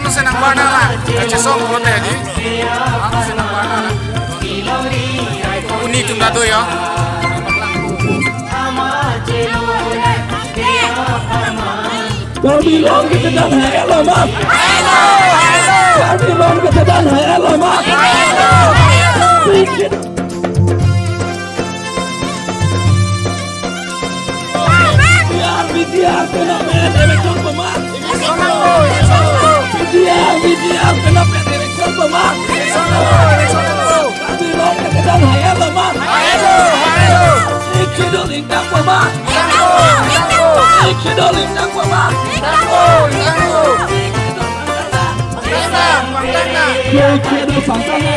tu senang mana lah. Kachesong kalau tadi. Aku senang mana lah. Uni tunda tu ya. Karbi Long kita dah hello mak. Hello. Karbi Long kita dah hello mak. Hello. VGR kena main eviction pemak. VGR kena main eviction pemak. Karbi Long kita dah hello mak. Hello. Ikidol indak pemak. Ikidol indak pemak. Ikidol pangtana.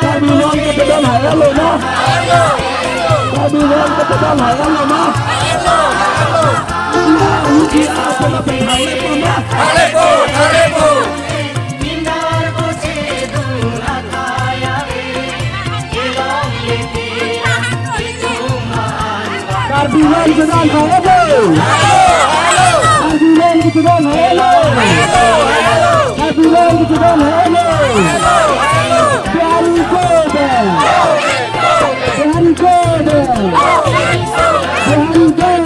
Karbi Long kita dah hello mak. Karbi Long kita dah hello mak. VGR kena main hello pemak. Hello. Karbi Long sedang hello. Karbi Long sedang hello. Karbi Long sedang hello. Very good. Very good. Very good.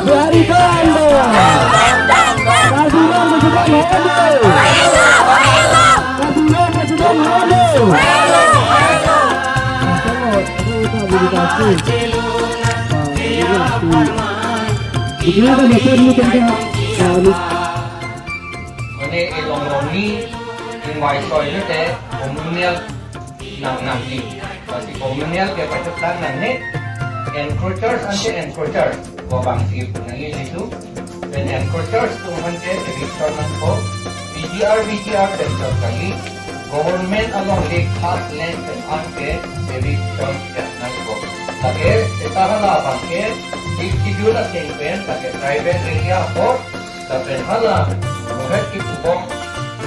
Very good. Karbi Long sedang hello. Karbi Long sedang hello. Begini kan betul ni tentang ini Anglong ni kachingvai soy ni teh komunal nang ni. Pasti komunal ke pasukan nang ni encroachers ante encroachers. Gobang sih punya itu. Dan encroachers tu ante eviction nang ko PGR tensor kali. Government along the khas land and ante eviction nang ko. Tapi etahala bangke schedule pen tapi private area for tapi hala mohon kita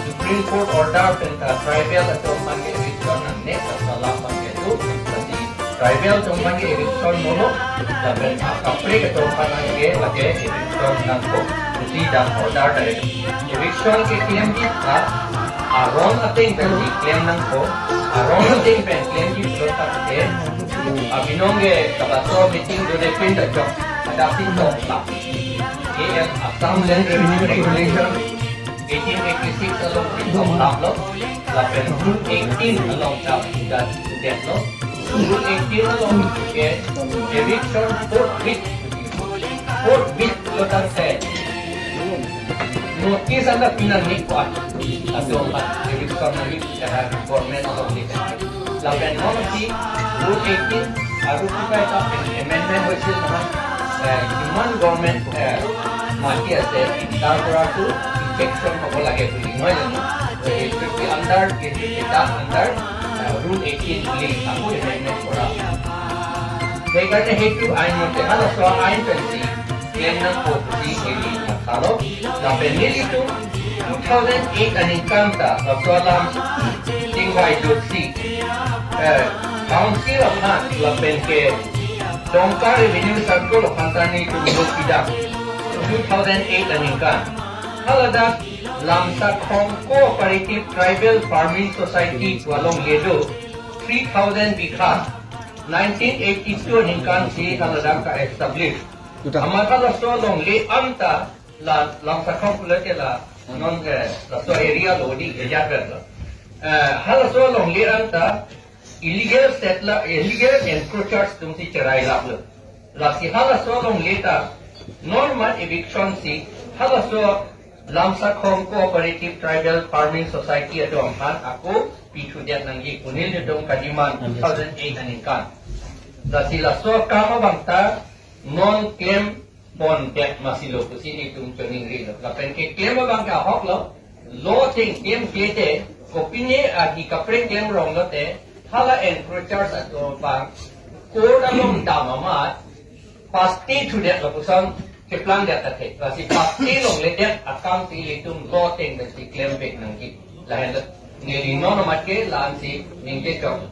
Supreme Court order tentang tribal atau mangi eviction nanti salah bangke itu jadi tribal atau mangi eviction mono tapi kapri atau mangi lagi eviction nangko jadi dah order dari eviction ke claim kita aron ating pensi claim nangko aron ating pen claim kita tapi abinongge kabaso meeting do depend job adapting to AL Assam Land Revenue Regulation 1886 along with Tablo, Lapen Rule 18 along that Rule 18 along with eviction forthwith local said notice anda pinangi kuat atau eviction lagi secara government along with Lapen Rule 18 harus kita amendment hasil dengan human government mati ada darah tu eviction apa lagi tu ini jadi under kita under Rule 18 boleh aku amendment orang. Mereka itu ain mesti ada soal ain pensi yang nak posisi ini kalau tapi ni itu 2008 ani kanta soalan tinggal itu Council of Land lapen ke Dongkar Revenue Circle of Pantani to Tidak 2008 aningkan. Haladak Lamsak Hong Cooperative Tribal Farming Society to Along Yedo 3,000 Bikas 1982 aningkan si haladak ka establish. Amata laso Along Le Anta Lamsak Hong Kulate la non laso area lodi kejabat. Halaso Along Le Anta illegal settler, illegal encroachers tumsi cerai lalu. Lasi halaso long leta normal eviction si halaso Lamsak Home Cooperative Tribal Farming Society atau ampan aku picu dia nangi kunil dong kadiman 2008 anikan. Lasi laso kama bangta non claim pon dek masih lo kusini tum cening ri lo. Lapen ke claim bangka hok lo ting claim kete kopine adi kapre claim rong lo te hala encroachers atau bang kora long damamat pasti sudah lakukan keplang dia tadi pasti pasti long ledet account itu loting dan si claim back nanti lain ngeli non mat ke lan si ningke jom